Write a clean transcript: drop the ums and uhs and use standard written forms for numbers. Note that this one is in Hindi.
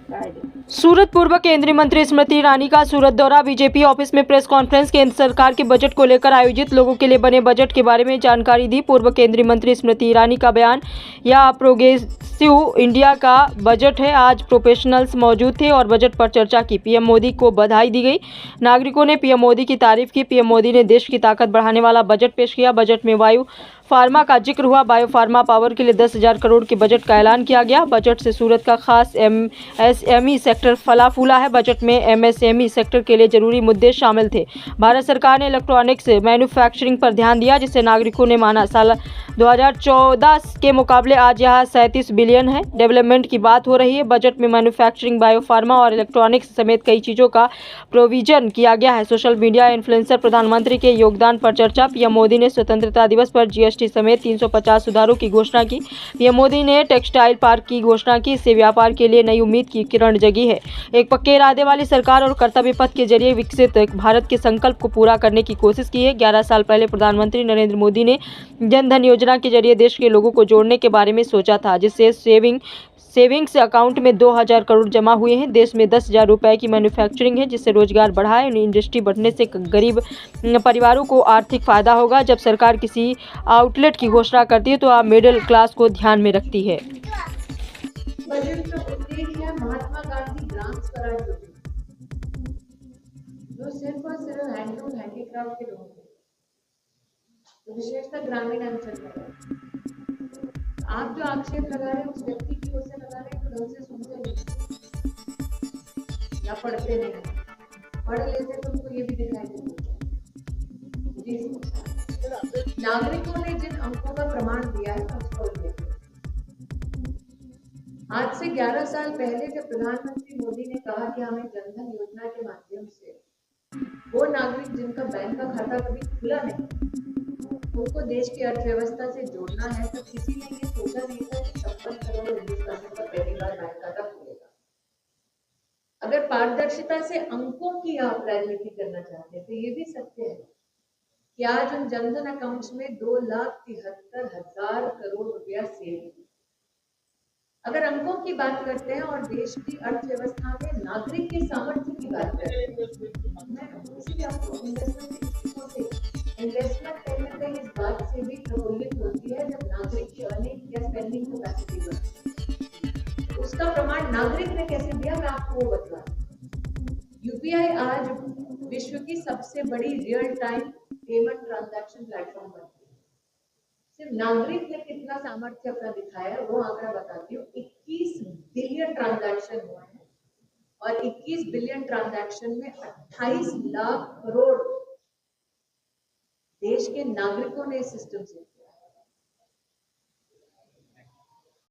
सूरत पूर्व केंद्रीय मंत्री स्मृति ईरानी का सूरत दौरा। बीजेपी ऑफिस में प्रेस कॉन्फ्रेंस। केंद्र सरकार के बजट को लेकर आयोजित लोगों के लिए बने बजट के बारे में जानकारी दी। पूर्व केंद्रीय मंत्री स्मृति ईरानी का बयान, यह प्रोग्रेसिव इंडिया का बजट है। आज प्रोफेशनल्स मौजूद थे और बजट पर चर्चा की। पीएम मोदी को बधाई दी गई। नागरिकों ने पीएम मोदी की तारीफ की। पीएम मोदी ने देश की ताकत बढ़ाने वाला बजट पेश किया। बजट में बायो फार्मा का जिक्र हुआ। बायो फार्मा पावर के लिए 10,000 करोड़ के बजट का ऐलान किया गया। बजट से सूरत का खास एमएसएमई सेक्टर फला फूला है। बजट में एमएसएमई सेक्टर के लिए जरूरी मुद्दे शामिल थे। भारत सरकार ने इलेक्ट्रॉनिक्स मैन्युफैक्चरिंग पर ध्यान दिया, जिसे नागरिकों ने माना। साल 2014 के मुकाबले आज यह 37 बिलियन है। डेवलपमेंट की बात हो रही है। बजट में मैन्युफैक्चरिंग, बायो फार्मा और इलेक्ट्रॉनिक्स समेत कई चीजों का प्रोविजन किया गया है। सोशल मीडिया इन्फ्लुएंसर, प्रधानमंत्री के योगदान पर चर्चा। पीएम मोदी ने स्वतंत्रता दिवस पर जीएसटी समेत 350 सुधारों की घोषणा की। पीएम मोदी ने टेक्सटाइल पार्क की घोषणा की। इससे व्यापार के लिए नई उम्मीद की किरण जगी है। एक पक्के इरादे वाली सरकार और कर्तव्य पथ के जरिए विकसित भारत के संकल्प को पूरा करने की कोशिश की है। 11 साल पहले प्रधानमंत्री नरेंद्र मोदी ने जन धन योजना के जरिए देश के लोगों को जोड़ने के बारे में सोचा था, जिससे सेविंग्स अकाउंट में 2,000 करोड़ जमा हुए हैं। देश में 10,000 रुपए की मैन्युफैक्चरिंग है, जिससे रोजगार बढ़ा है। इंडस्ट्री बढ़ने से गरीब परिवारों को आर्थिक फायदा होगा। जब सरकार किसी आउटलेट की घोषणा करती है तो आप मिडिल क्लास को ध्यान में रखती है। बजट का उद्देश्य है महात्मा गांधी ग्राम स्वराज योजना, जो सिर्फ और सिर्फ हैंडलूम हैंडीक्राफ्ट के लोगों को, विशेषकर ग्रामीण अंचल में। आप जो आक्षेप लगा रहे हैं उस व्यक्ति की ओर से लगा रहे हैं तो ढंग से सुनते नहीं या पढ़ते नहीं। पढ़ लेते तो उनको ये भी दिखाई देता। नागरिकों ने जिन अंकों का प्रमाण दिया है उसका उल्लेख। आज से 11 साल पहले जब प्रधानमंत्री मोदी ने कहा कि हमें जनधन योजना के माध्यम से वो नागरिक जिनका बैंक का खाता कभी खुला नहीं, उनको देश की अर्थव्यवस्था से जोड़ना है, तो किसी ने ये सोचा नहीं था कि 56 करोड़ हिंदुस्तानियों का पहली बार बैंक खाता खुलेगा। अगर पारदर्शिता से अंकों की आप राजनीति करना चाहते हैं तो ये भी सत्य है कि आज उन जनधन अकाउंट्स में 2,73,000 करोड़ रुपया सेव। अगर अंकों की बात करते हैं और देश की अर्थव्यवस्था में नागरिक के सामर्थ्य की बात करते हैं, मैं इसीलिए आपको इन्वेस्टमेंट कहीं ना कहीं इस बात से भी प्रफुल्लित होती है जब नागरिक की अर्निंग या स्पेंडिंग कैपेसिटी बढ़ती है। उसका प्रमाण नागरिक ने कैसे दिया, मैं आपको वो बता दूं। यूपीआई आज विश्व की सबसे बड़ी real time payment transaction platform बनती है। सिर्फ नागरिक ने कितना सामर्थ्य अपना दिखाया है वो आंकड़ा बताती हूँ। 21 बिलियन ट्रांजैक्शन हुए हैं और 21 बिलियन ट्रांजैक्शन में 28 लाख करोड़ देश के नागरिकों ने इस सिस्टम से किया।